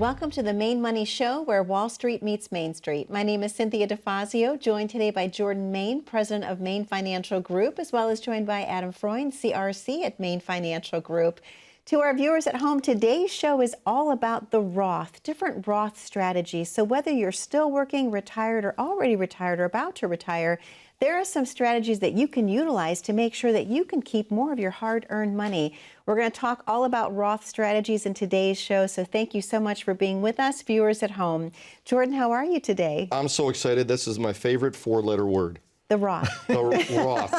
welcome to the Maine Money Show, where Wall Street meets Main Street. My name is Cynthia DeFazio, joined today by Jordan Main, president of Maine Financial Group, as well as joined by Adam Freund, CRC at Maine Financial Group. To our viewers at home, today's show is all about the Roth, different Roth strategies. So whether you're still working, retired, or already retired, or about to retire, there are some strategies that you can utilize to make sure that you can keep more of your hard-earned money. We're going to talk all about Roth strategies in today's show, so thank you so much for being with us, viewers at home. Jordan, how are you today? I'm so excited. This is my favorite four-letter word. The Roth. The Roth.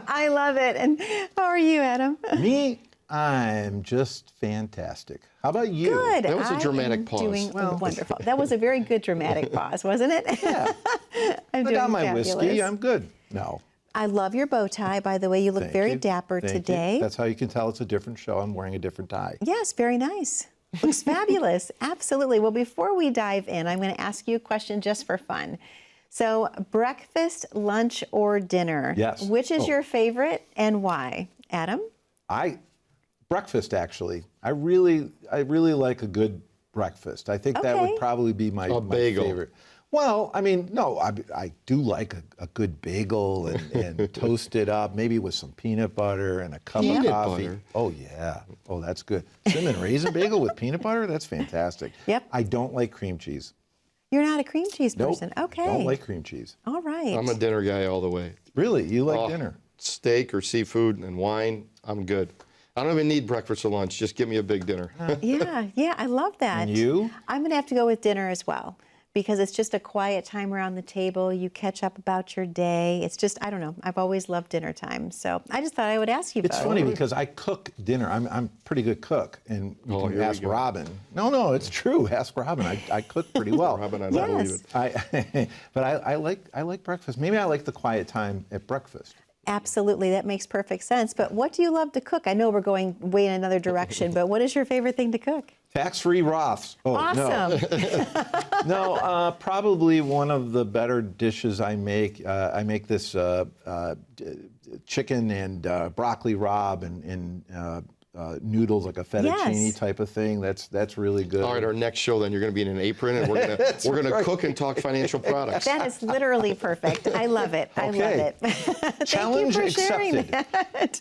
I love it. And how are you, Adam? Me? I'm just fantastic. How about you? Good. That was a dramatic pause. Doing wonderful. That was a very good dramatic pause, wasn't it? Yeah. I'm I doing got my fabulous. whiskey. I'm good. No. I love your bow tie, by the way. You look Thank very you. dapper Thank today. you. That's how you can tell it's a different show. I'm wearing a different tie. Yes, very nice. Looks fabulous. Absolutely. Well, before we dive in, I'm going to ask you a question just for fun. So, breakfast, lunch, or dinner? Yes. Which is your favorite and why? Adam? Breakfast, actually. I really like a good breakfast. I think that would probably be my bagel. favorite. Well, I mean, no, I do like a good bagel and toast it up, maybe with some peanut butter and a cup of coffee. Butter. Oh, yeah. Oh, that's good. Cinnamon raisin bagel with peanut butter? That's fantastic. Yep. I don't like cream cheese. You're not a cream cheese person. Nope. Okay. Don't like cream cheese. All right. I'm a dinner guy all the way. Really? You like dinner? Steak or seafood and wine, I'm good. I don't even need breakfast or lunch. Just give me a big dinner. Yeah, I love that. And you? I'm going to have to go with dinner as well, because it's just a quiet time around the table. You catch up about your day. It's just, I don't know. I've always loved dinner time. So I just thought I would ask you It's both. funny because I cook dinner. I'm a pretty good cook, and you can here we ask go. Robin. No, it's true. Ask Robin. I cook pretty well. Robin, I don't believe it. But I like breakfast. Maybe I like the quiet time at breakfast. Absolutely, that makes perfect sense. But what do you love to cook? I know we're going way in another direction, but what is your favorite thing to cook? Tax-free Roths. Oh, Awesome. No, probably one of the better dishes I make. I make this chicken and broccoli rabe and noodles, like a fettuccine type of thing. That's really good. All right, our next show then, you're going to be in an apron and we're going to cook and talk financial products. That is literally perfect. I love it. I love it. Challenge Thank you for sharing accepted. that.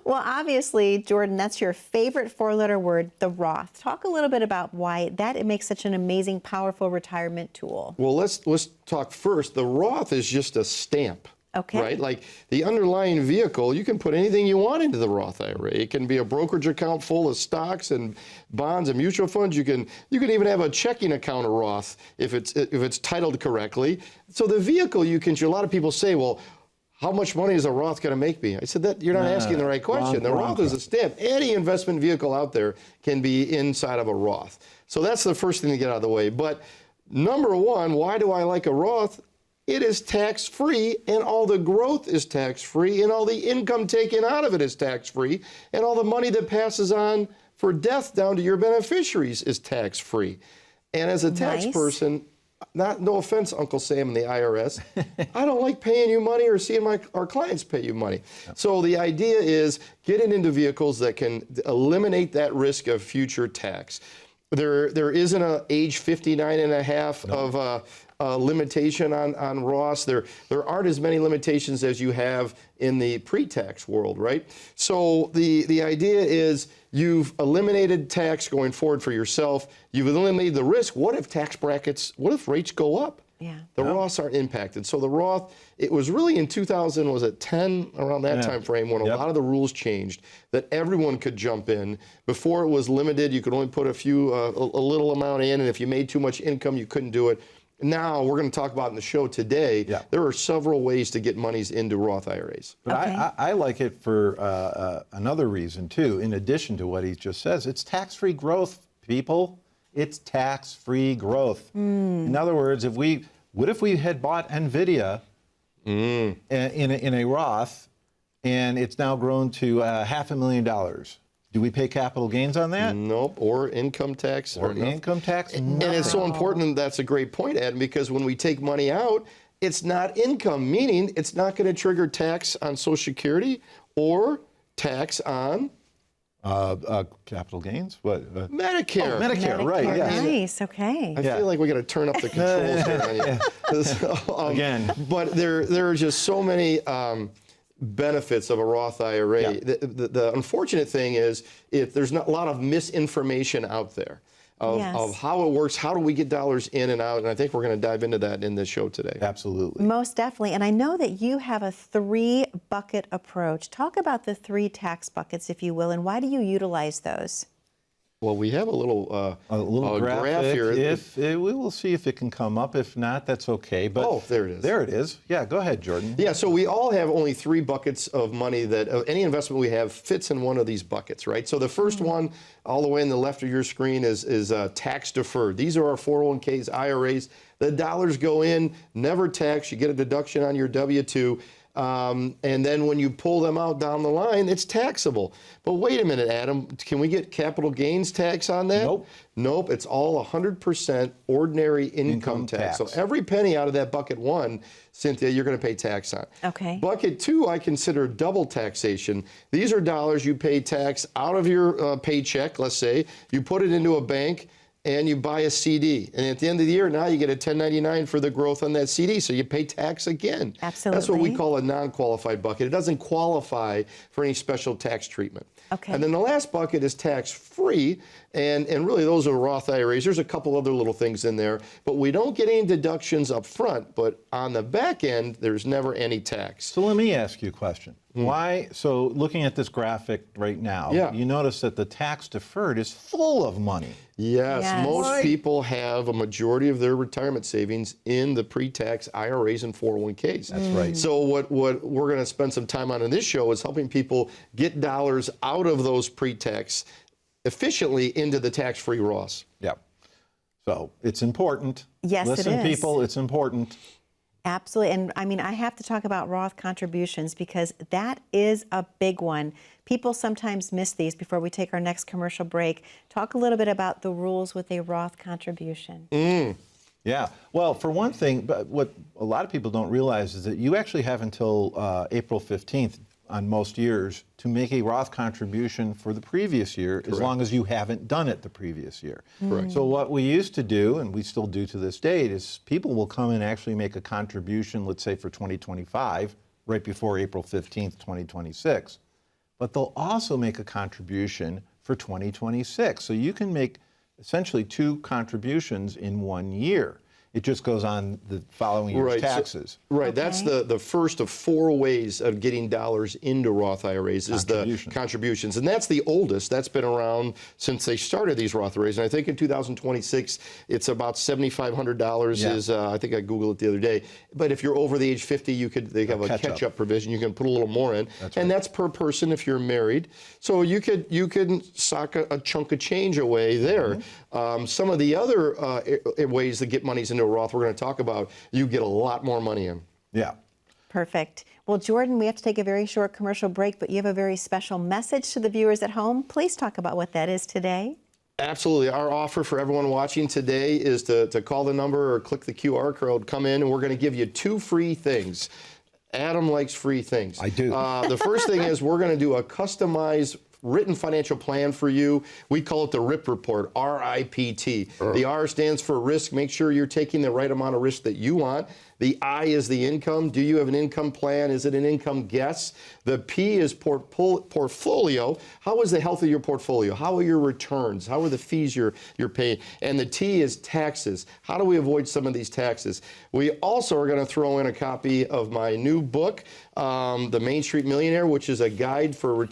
Well, obviously, Jordan, that's your favorite four-letter word, the Roth. Talk a little bit about why it makes such an amazing, powerful retirement tool. Well, let's talk first. The Roth is just a stamp. Okay. Right? Like the underlying vehicle, you can put anything you want into the Roth IRA. It can be a brokerage account full of stocks and bonds and mutual funds. You can even have a checking account of Roth if it's titled correctly. So the vehicle a lot of people say, well, how much money is a Roth going to make me? I said that you're not asking the right question. The Roth is a stamp. Any investment vehicle out there can be inside of a Roth. So that's the first thing to get out of the way. But number one, why do I like a Roth? It is tax-free, and all the growth is tax-free, and all the income taken out of it is tax-free, and all the money that passes on for death down to your beneficiaries is tax-free. And as a tax person, no offense, Uncle Sam and the IRS, I don't like paying you money or seeing our clients pay you money. So the idea is getting into vehicles that can eliminate that risk of future tax. There isn't an age 59 and a half of limitation on Roths. There aren't as many limitations as you have in the pre-tax world, right? So the idea is you've eliminated tax going forward for yourself. You've eliminated the risk. What if rates go up? Yeah. The Roths aren't impacted. So the Roth, it was really in 2010, around that time frame, when a lot of the rules changed, that everyone could jump in. Before it was limited, you could only put a little amount in, and if you made too much income, you couldn't do it. Now, we're going to talk about in the show today, there are several ways to get monies into Roth IRAs. But I like it for another reason, too. In addition to what he just says, it's tax-free growth, people. It's tax-free growth. In other words, what if we had bought NVIDIA in a Roth, and it's now grown to $500,000? Do we pay capital gains on that? Nope, or income tax. Or income tax? And it's so important, and that's a great point, Adam, because when we take money out, it's not income, meaning it's not going to trigger tax on Social Security or tax on Capital gains? What? Medicare. Oh, Medicare, right? Yeah. Nice. Okay. I feel like we got to turn up the controls here on you. So, Again. But there are just so many benefits of a Roth IRA. Yeah. The unfortunate thing is there's not a lot of misinformation out there of how it works, how do we get dollars in and out, and I think we're going to dive into that in this show today. Absolutely. Most definitely. And I know that you have a 3-bucket approach. Talk about the 3 tax buckets, if you will, and why do you utilize those? Well, we have a little graph graphic. here. We will see if it can come up. If not, that's okay. But Oh, there it is. There it is. Yeah, go ahead, Jordan. Yeah, so we all have only 3 buckets of money that any investment we have fits in one of these buckets, right? So the first one, all the way in the left of your screen, is tax deferred. These are our 401ks, IRAs. The dollars go in, never taxed. You get a deduction on your W-2. And then when you pull them out down the line, it's taxable. But wait a minute, Adam, can we get capital gains tax on that? Nope. Nope, it's all 100% ordinary income tax. So every penny out of that bucket 1, Cynthia, you're going to pay tax on. Okay. Bucket 2, I consider double taxation. These are dollars you pay tax out of your paycheck, let's say. You put it into a bank, and you buy a CD. And at the end of the year, now you get a 1099 for the growth on that CD, so you pay tax again. Absolutely. That's what we call a non-qualified bucket. It doesn't qualify for any special tax treatment. Okay. And then the last bucket is tax-free, and really those are Roth IRAs. There's a couple other little things in there, but we don't get any deductions up front, but on the back end, there's never any tax. So let me ask you a question. Why? So looking at this graphic right now, you notice that the tax deferred is full of money. Yes, most people have a majority of their retirement savings in the pre-tax IRAs and 401ks. That's right. So what we're going to spend some time on in this show is helping people get dollars out of those pre-tax efficiently into the tax-free Roths. Yep. So it's important. Yes, it Listen, is. people, it's important. Absolutely. And I mean, I have to talk about Roth contributions because that is a big one. People sometimes miss these before we take our next commercial break. Talk a little bit about the rules with a Roth contribution. Yeah. Well, for one thing, but what a lot of people don't realize is that you actually have until April 15th on most years to make a Roth contribution for the previous year, as long as you haven't done it the previous year. Correct. So what we used to do, and we still do to this date, is people will come and actually make a contribution, let's say for 2025, right before April 15th, 2026. But they'll also make a contribution for 2026. So you can make essentially 2 contributions in 1 year. It just goes on the following year's taxes. That's the first of 4 ways of getting dollars into Roth IRAs is the contributions. And that's the oldest. That's been around since they started these Roth IRAs. And I think in 2026, it's about $7,500 is, I think I Googled it the other day. But if you're over the age 50, they have a catch-up provision. You can put a little more in. That's per person if you're married. So you can sock a chunk of change away there. Some of the other ways to get monies into a Roth we're going to talk about, you get a lot more money in. Yeah. Perfect. Well, Jordan, we have to take a very short commercial break, but you have a very special message to the viewers at home. Please talk about what that is today. Absolutely. Our offer for everyone watching today is to call the number or click the QR code, come in, and we're going to give you 2 free things. Adam likes free things. I do. The first thing is we're going to do a customized written financial plan for you. We call it the RIP report, R-I-P-T. The R stands for risk. Make sure you're taking the right amount of risk that you want. The I is the income. Do you have an income plan? Is it an income guess? The P is portfolio. How is the health of your portfolio? How are your returns? How are the fees you're paying? And the T is taxes. How do we avoid some of these taxes? We also are going to throw in a copy of my new book, The Main Street Millionaire, which is a guide for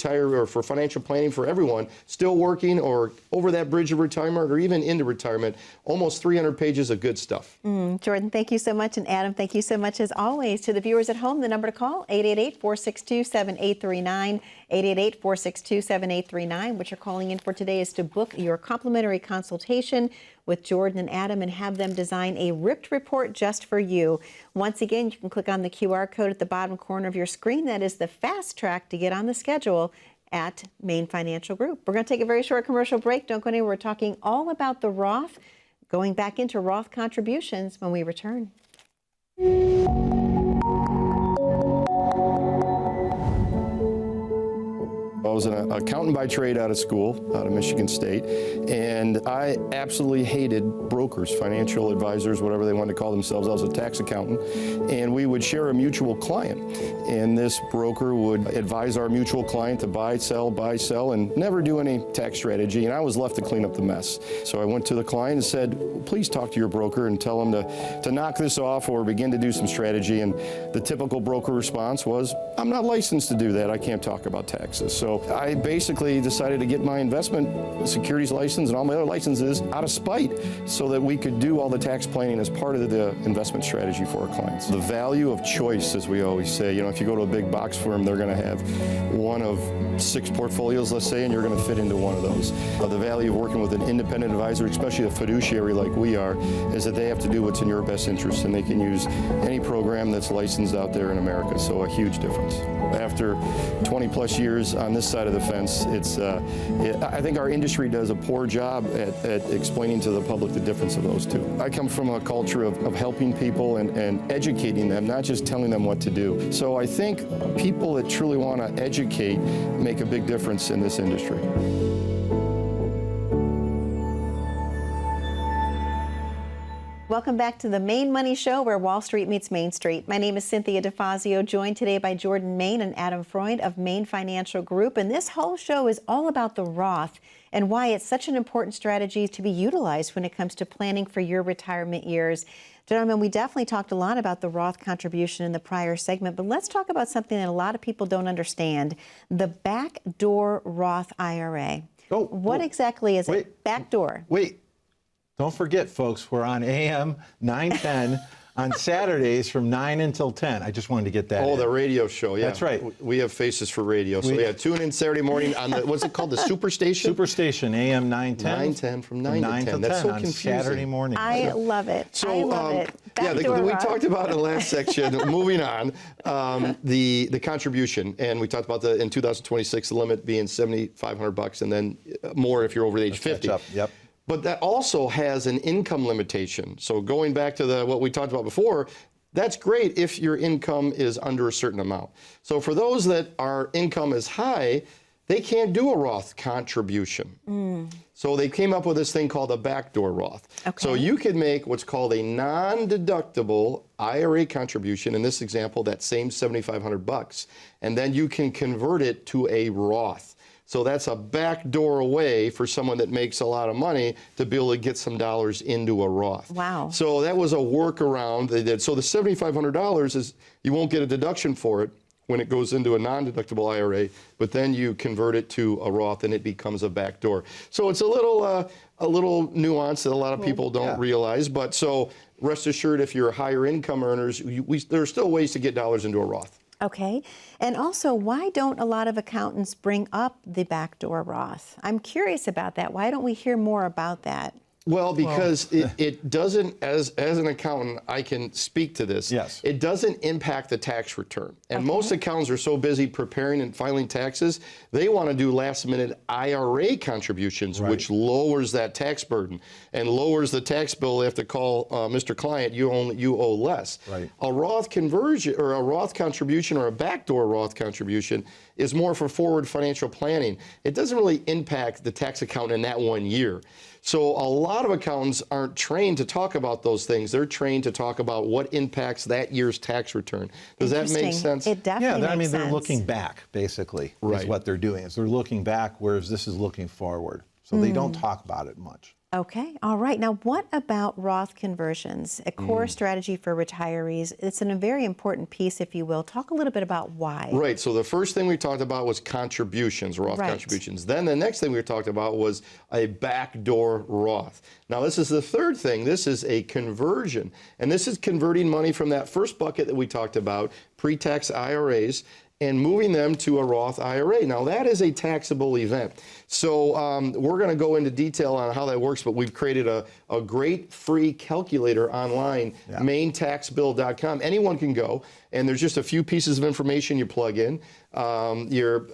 for financial planning for everyone still working or over that bridge of retirement or even into retirement. Almost 300 pages of good stuff. Jordan, thank you so much. And Adam, thank you so much as always. To the viewers at home, the number to call, 888-462-7839, 888-462-7839. What you're calling in for today is to book your complimentary consultation with Jordan and Adam and have them design a ripped report just for you. Once again, you can click on the QR code at the bottom corner of your screen. That is the fast track to get on the schedule at Main Financial Group. We're going to take a very short commercial break. Don't go anywhere. We're talking all about the Roth, going back into Roth contributions when we return. I was an accountant by trade out of school, out of Michigan State, and I absolutely hated brokers, financial advisors, whatever they wanted to call themselves. I was a tax accountant, and we would share a mutual client. And this broker would advise our mutual client to buy, sell, and never do any tax strategy, and I was left to clean up the mess. So I went to the client and said, please talk to your broker and tell him to knock this off or begin to do some strategy. And the typical broker response was, I'm not licensed to do that. I can't talk about taxes. So I basically decided to get my investment securities license and all my other licenses out of spite so that we could do all the tax planning as part of the investment strategy for our clients. The value of choice, as we always say, if you go to a big box firm, they're going to have one of 6 portfolios, let's say, and you're going to fit into one of those. The value of working with an independent advisor, especially a fiduciary like we are, is that they have to do what's in your best interest, and they can use any program that's licensed out there in America. So a huge difference. After 20 plus years on this side of the fence, I think our industry does a poor job at explaining to the public the difference of those two. I come from a culture of helping people and educating them, not just telling them what to do. So I think people that truly want to educate make a big difference in this industry. Welcome back to the Maine Money Show, where Wall Street meets Main Street. My name is Cynthia DeFazio, joined today by Jordan Main and Adam Freund of Maine Financial Group. And this whole show is all about the Roth and why it's such an important strategy to be utilized when it comes to planning for your retirement years. Gentlemen, we definitely talked a lot about the Roth contribution in the prior segment, but let's talk about something that a lot of people don't understand, the backdoor Roth IRA. What exactly is it? Backdoor. Wait. Don't forget, folks, we're on AM 910 on Saturdays from 9 until 10. I just wanted to get that in. The radio show, yeah. That's right. We have faces for radio. So, tune in Saturday morning on what's it called, the Superstation? Superstation, AM 910. 910 from 9 to 10. That's so confusing. On Saturday morning. I love it. So, I love it. We talked about in the last section, moving on, the contribution. And we talked about in 2026, the limit being $7,500 and then more if you're over the age 50. Yep. But that also has an income limitation. So going back to what we talked about before, that's great if your income is under a certain amount. So for those that our income is high, they can't do a Roth contribution. So they came up with this thing called a backdoor Roth. Okay. So you can make what's called a non-deductible IRA contribution. In this example, that same $7,500, and then you can convert it to a Roth. So that's a backdoor way for someone that makes a lot of money to be able to get some dollars into a Roth. Wow. So that was a workaround they did. So the $7,500 is, you won't get a deduction for it when it goes into a non-deductible IRA, but then you convert it to a Roth and it becomes a backdoor. So it's a little nuance that a lot of people don't realize. But so rest assured, if you're higher income earners, there are still ways to get dollars into a Roth. Okay. And also, why don't a lot of accountants bring up the backdoor Roth? I'm curious about that. Why don't we hear more about that? Well, because it doesn't, as an accountant, I can speak to this. Yes. It doesn't impact the tax return. And most accountants are so busy preparing and filing taxes, they want to do last-minute IRA contributions, which lowers that tax burden and lowers the tax bill. They have to call Mr. Client, you owe less. Right. A Roth conversion or a Roth contribution or a backdoor Roth contribution is more for forward financial planning. It doesn't really impact the tax accountant in that 1 year. So a lot of accountants aren't trained to talk about those things. They're trained to talk about what impacts that year's tax return. Does that make sense? It definitely makes sense. They're looking back, basically, is what they're doing. Is they're looking back, whereas this is looking forward. So they don't talk about it much. Okay. All right. Now, what about Roth conversions? A core strategy for retirees. It's a very important piece, if you will. Talk a little bit about why. Right. So the first thing we talked about was contributions, Roth contributions. Then the next thing we talked about was a backdoor Roth. Now, this is the third thing. This is a conversion. And this is converting money from that first bucket that we talked about, pre-tax IRAs, and moving them to a Roth IRA. Now, that is a taxable event. So we're going to go into detail on how that works, but we've created a great free calculator online, maintaxbill.com. Anyone can go, and there's just a few pieces of information you plug in. Your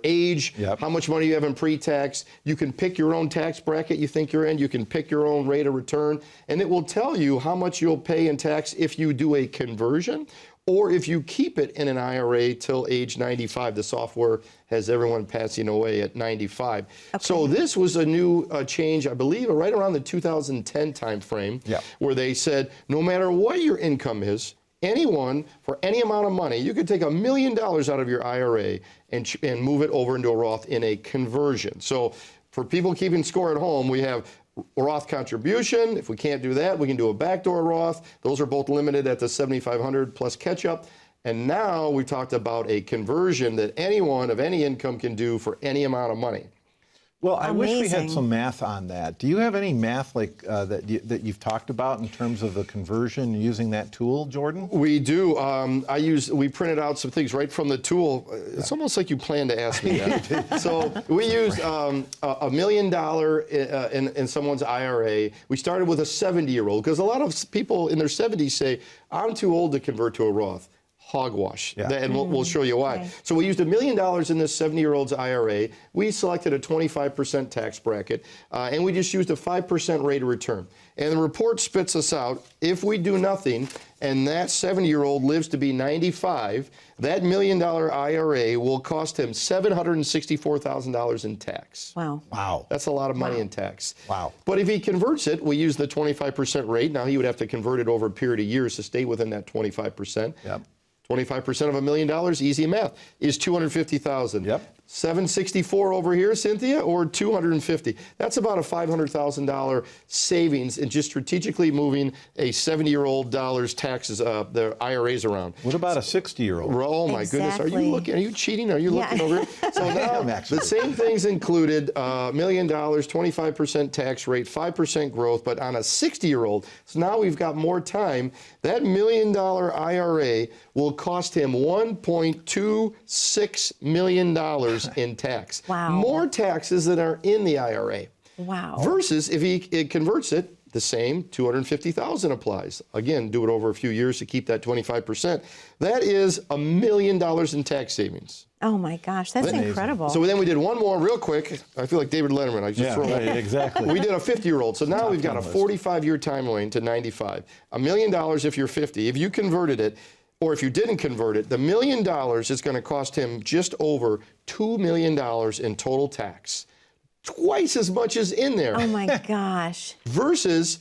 age, how much money you have in pre-tax. You can pick your own tax bracket you think you're in. You can pick your own rate of return, and it will tell you how much you'll pay in tax if you do a conversion or if you keep it in an IRA till age 95. The software has everyone passing away at 95. So this was a new change, I believe, right around the 2010 timeframe, where they said no matter what your income is, anyone, for any amount of money, you could take $1 million out of your IRA and move it over into a Roth in a conversion. So for people keeping score at home, we have Roth contribution. If we can't do that, we can do a backdoor Roth. Those are both limited at the 7,500 plus catch-up. And now we talked about a conversion that anyone of any income can do for any amount of money. Well, I wish we had Amazing. some math on that. Do you have any math like that you've talked about in terms of the conversion using that tool, Jordan? We do. We printed out some things right from the tool. It's almost like you planned to ask me that. So we used $1 million in someone's IRA. We started with a 70-year-old because a lot of people in their 70s say, I'm too old to convert to a Roth. Hogwash. And we'll show you why. Okay. So we used $1 million in this 70-year-old's IRA. We selected a 25% tax bracket, and we just used a 5% rate of return. And the report spits us out, if we do nothing, and that 70-year-old lives to be 95, that $1 million IRA will cost him $764,000 in tax. Wow. Wow. That's a lot of money in tax. Wow. But if he converts it, we use the 25% rate. Now he would have to convert it over a period of years to stay within that 25%. Yep. 25% of $1 million, easy math, is $250,000. Yep. 764 over here, Cynthia, or 250. That's about a $500,000 savings in just strategically moving a 70-year-old taxes, their IRAs around. What about a 60-year-old? Oh my goodness! Are you looking? Are you cheating? Are you looking over here? So now the same things included: $1 million, 25% tax rate, 5% growth, but on a 60-year-old. So now we've got more time. That $1 million IRA will cost him $1.26 million in tax. Wow. More taxes than are in the IRA. Wow. Versus if he converts it, the same, $250,000 applies. Again, do it over a few years to keep that 25%. That is $1 million in tax savings. Oh my gosh, that's incredible. So then we did one more real quick. I feel like David Letterman. I just throw that. Exactly. We did a 50-year-old. So now we've got a 45-year timeline to 95. $1 million if you're 50. If you converted it, or if you didn't convert it, the $1 million is going to cost him just over $2 million in total tax. Twice as much as in there. Oh my gosh. Versus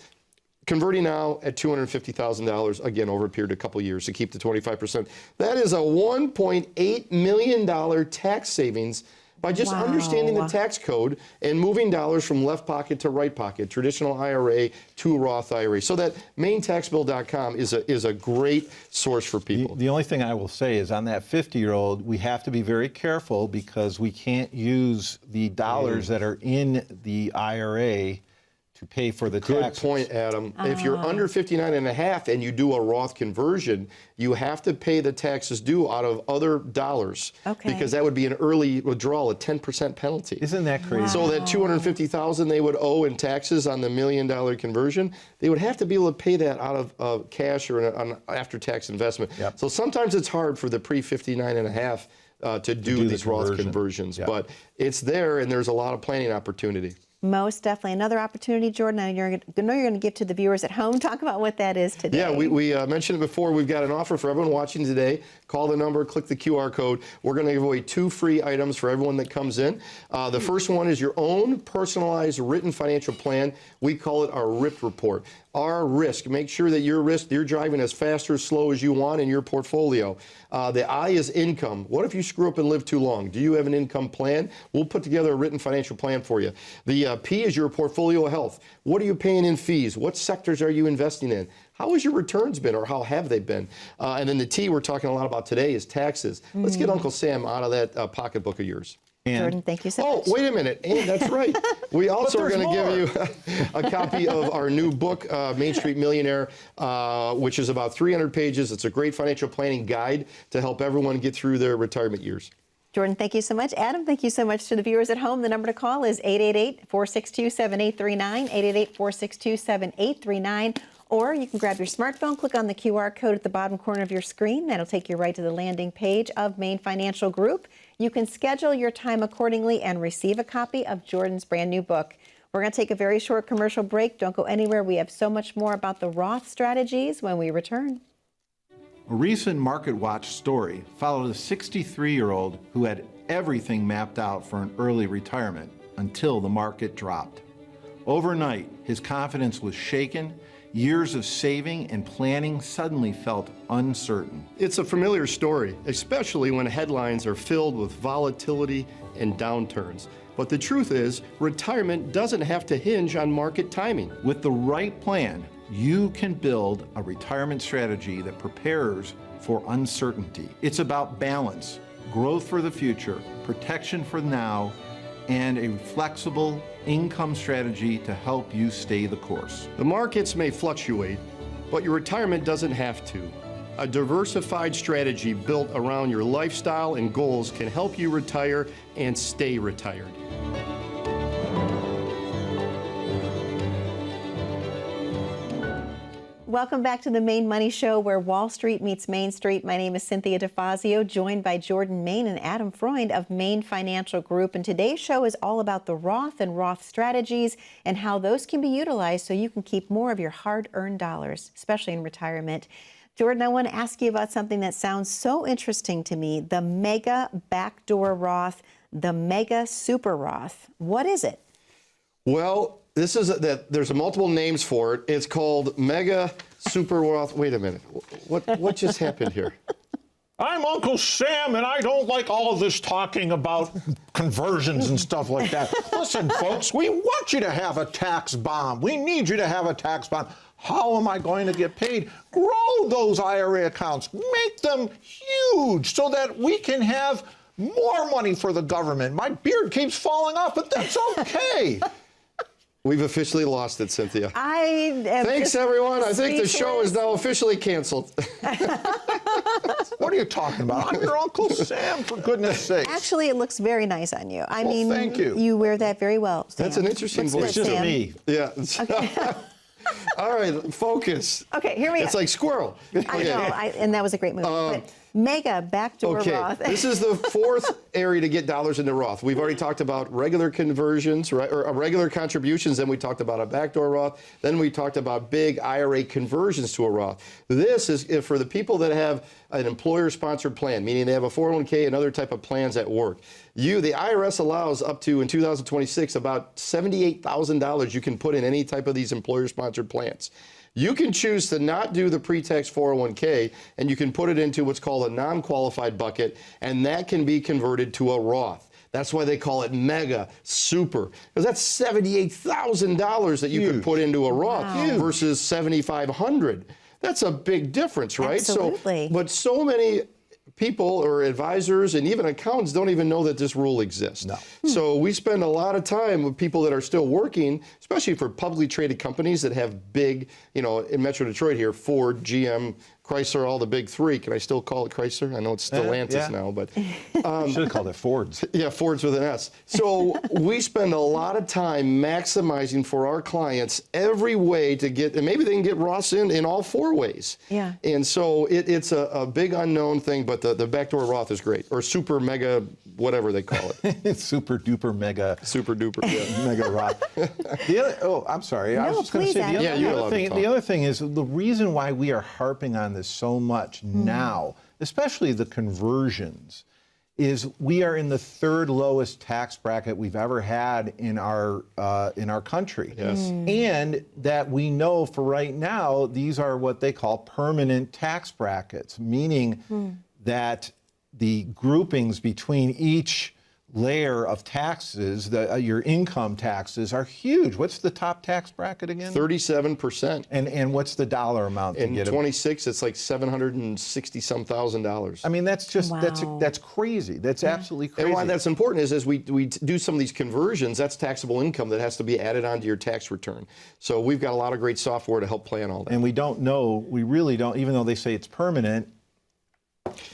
converting now at $250,000, again, over a period of a couple years to keep the 25%. That is a $1.8 million tax savings by just understanding the tax code and moving dollars from left pocket to right pocket, traditional IRA to Roth IRA. So that maintaxbill.com is a great source for people. The only thing I will say is on that 50-year-old, we have to be very careful because we can't use the dollars that are in the IRA to pay for the taxes. Good point, Adam. If you're under 59 and a half and you do a Roth conversion, you have to pay the taxes due out of other dollars. Okay. Because that would be an early withdrawal, a 10% penalty. Isn't that crazy? So that $250,000 they would owe in taxes on the $1 million conversion, they would have to be able to pay that out of cash or an after-tax investment. Yep. So sometimes it's hard for the pre-59 and a half to do these Roth conversions, Yep. but it's there and there's a lot of planning opportunity. Most definitely. Another opportunity, Jordan, I know you're going to give to the viewers at home. Talk about what that is today. Yeah, we mentioned it before. We've got an offer for everyone watching today. Call the number, click the QR code. We're going to give away 2 free items for everyone that comes in. The first one is your own personalized written financial plan. We call it our RIP report. Our risk. Make sure that you're driving as fast or slow as you want in your portfolio. The I is income. What if you screw up and live too long? Do you have an income plan? We'll put together a written financial plan for you. The P is your portfolio health. What are you paying in fees? What sectors are you investing in? How has your returns been, or how have they been? And then the T we're talking a lot about today is taxes. Let's get Uncle Sam out of that pocketbook of yours. Jordan, thank you so much. Oh, wait a minute. And that's right. We also are going to give you a copy of our new book, Main Street Millionaire, which is about 300 pages. It's a great financial planning guide to help everyone get through their retirement years. Jordan, thank you so much. Adam, thank you so much to the viewers at home. The number to call is 888-462-7839, 888-462-7839. Or you can grab your smartphone, click on the QR code at the bottom corner of your screen. That'll take you right to the landing page of Main Financial Group. You can schedule your time accordingly and receive a copy of Jordan's brand new book. We're going to take a very short commercial break. Don't go anywhere. We have so much more about the Roth strategies when we return. A recent MarketWatch story followed a 63-year-old who had everything mapped out for an early retirement until the market dropped. Overnight, his confidence was shaken. Years of saving and planning suddenly felt uncertain. It's a familiar story, especially when headlines are filled with volatility and downturns. But the truth is, retirement doesn't have to hinge on market timing. With the right plan, you can build a retirement strategy that prepares for uncertainty. It's about balance, growth for the future, protection for now, and a flexible income strategy to help you stay the course. The markets may fluctuate, but your retirement doesn't have to. A diversified strategy built around your lifestyle and goals can help you retire and stay retired. Welcome back to the Maine Money Show, where Wall Street meets Main Street. My name is Cynthia DeFazio, joined by Jordan Main and Adam Freund of Maine Financial Group. And today's show is all about the Roth and Roth strategies and how those can be utilized so you can keep more of your hard-earned dollars, especially in retirement. Jordan, I want to ask you about something that sounds so interesting to me, the Mega Backdoor Roth, the Mega Super Roth. What is it? Well, this is there's multiple names for it. It's called Mega Super Roth. Wait a minute. What just happened here? I'm Uncle Sam, and I don't like all of this talking about conversions and stuff like that. Listen, folks, we want you to have a tax bomb. We need you to have a tax bomb. How am I going to get paid? Grow those IRA accounts. Make them huge so that we can have more money for the government. My beard keeps falling off, but that's okay. We've officially lost it, Cynthia. Thanks, everyone. I think the show is now officially canceled. What are you talking about? I'm your Uncle Sam, for goodness sakes. Actually, it looks very nice on you. I mean, thank you. You wear that very well, Sam. That's an interesting voice. Looks good, It's just Sam. me. Yeah. Okay. All right, focus. Okay, here we go. It's like squirrel. I know, and that was a great movie. But Mega Backdoor Okay, Roth. this is the fourth area to get dollars into Roth. We've already talked about regular conversions, right, or regular contributions. Then we talked about a backdoor Roth. Then we talked about big IRA conversions to a Roth. This is for the people that have an employer-sponsored plan, meaning they have a 401k and other type of plans at work. The IRS allows up to, in 2026, about $78,000 you can put in any type of these employer-sponsored plans. You can choose to not do the pre-tax 401k, and you can put it into what's called a non-qualified bucket, and that can be converted to a Roth. That's why they call it Mega Super, because that's $78,000 that you can put into a Roth versus $7,500. That's a big difference, right? Absolutely. But so many people or advisors and even accountants don't even know that this rule exists. No. So we spend a lot of time with people that are still working, especially for publicly traded companies that have big, in Metro Detroit here, Ford, GM, Chrysler, all the big three. Can I still call it Chrysler? I know it's Stellantis now, but Should have called it Fords. yeah, Ford's with an S. So we spend a lot of time maximizing for our clients every way to get, and maybe they can get Roths in all four ways. Yeah. And so it's a big unknown thing, but the backdoor Roth is great, or super mega, whatever they call it. Super duper mega. Super duper. Yeah. Mega Roth. I'm sorry. I No, was just going to please, say Adam. Yeah, you're allowed to thing. talk. The other thing is the reason why we are harping on this so much now, especially the conversions, is we are in the third lowest tax bracket we've ever had in our country. Yes. And that we know for right now these are what they call permanent tax brackets, meaning that the groupings between each layer of taxes, your income taxes, are huge. What's the top tax bracket again? 37%. And what's the dollar amount to In get 26, it's like $760-some thousand. I mean, that's just Wow. that's crazy. That's absolutely crazy. And why that's important is as we do some of these conversions, that's taxable income that has to be added onto your tax return. So we've got a lot of great software to help plan all that. And we don't know. We really don't. Even though they say it's permanent,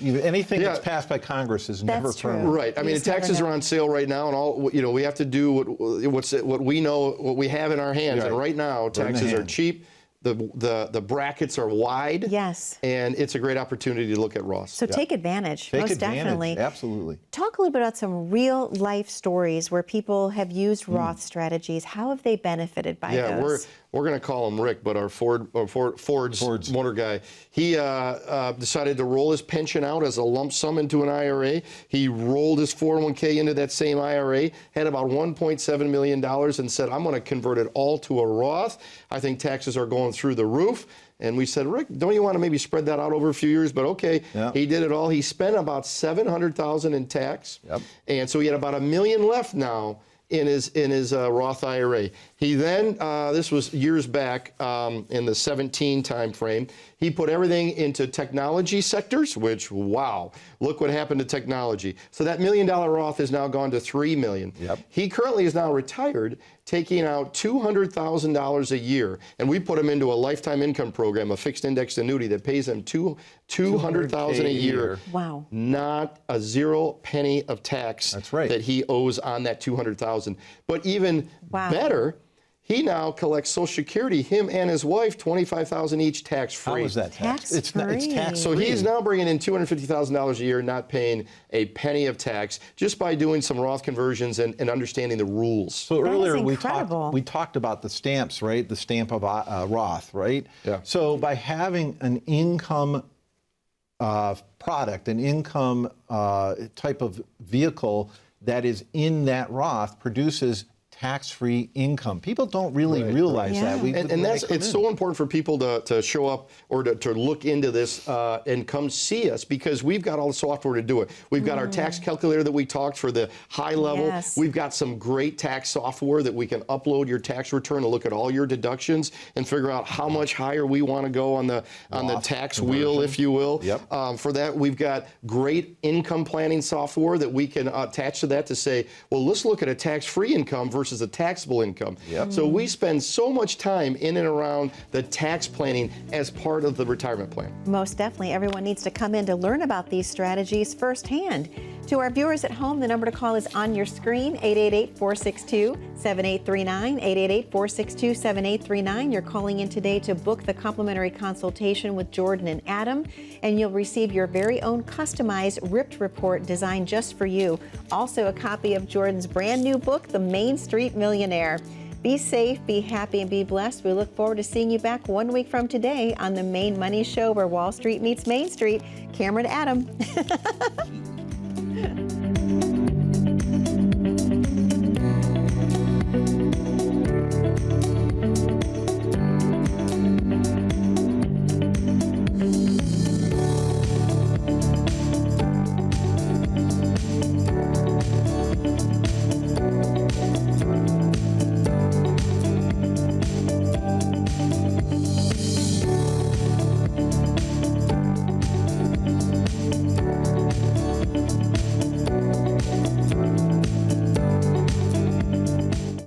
anything that's passed by Congress is never That's true. permanent. Right. I You mean, the just never taxes know. are on sale right now, and all we have to do what we know, what we have in our hands. Right. And right now, in the taxes are hand. cheap. The brackets are wide. Yes. And it's a great opportunity to look at Roths. So take advantage, Take most advantage, definitely. absolutely. Talk a little bit about some real life stories where people have used Roth strategies. How have they benefited by those? We're going to call him Rick, but our Ford's motor guy, he decided to roll his pension out as a lump sum into an IRA. He rolled his 401k into that same IRA, had about $1.7 million, and said, I'm going to convert it all to a Roth. I think taxes are going through the roof. And we said, Rick, don't you want to maybe spread that out over a few years? But okay, he did it all. He spent about $700,000 in tax. And so he had about $1 million left now in his Roth IRA. He then, this was years back in the 17 time frame, he put everything into technology sectors, which, wow, look what happened to technology. So that $1 million Roth has now gone to $3 million. He currently is now retired, taking out $200,000 a year, and we put him into a lifetime income program, a fixed indexed annuity that pays him $200,000 a year. Wow. Not a zero penny of tax that he owes on that $200,000. But even better, he now collects Social Security, him and his wife, $25,000 each tax-free. How is that tax? It's tax-free. So he's now bringing in $250,000 a year, not paying a penny of tax, just by doing some Roth conversions and understanding the rules. So earlier we talked about the stamps, right? The stamp of Roth, right? So by having an income product, an income type of vehicle that is in that Roth produces tax-free income. People don't really realize that. And it's so important for people to show up or to look into this and come see us, because we've got all the software to do it. We've got our tax calculator that we talked for the high level. We've got some great tax software that we can upload your tax return and look at all your deductions and figure out how much higher we want to go on the tax wheel, if you will. For that, we've got great income planning software that we can attach to that to say, well, let's look at a tax-free income versus a taxable income. So we spend so much time in and around the tax planning as part of the retirement plan. Most definitely. Everyone needs to come in to learn about these strategies firsthand. To our viewers at home, the number to call is on your screen, 888-462-7839, 888-462-7839. You're calling in today to book the complimentary consultation with Jordan and Adam, and you'll receive your very own customized ripped report designed just for you. Also a copy of Jordan's brand new book, The Main Street Millionaire. Be safe, be happy, and be blessed. We look forward to seeing you back 1 week from today on the Main Money Show, where Wall Street meets Main Street. Cameron, Adam.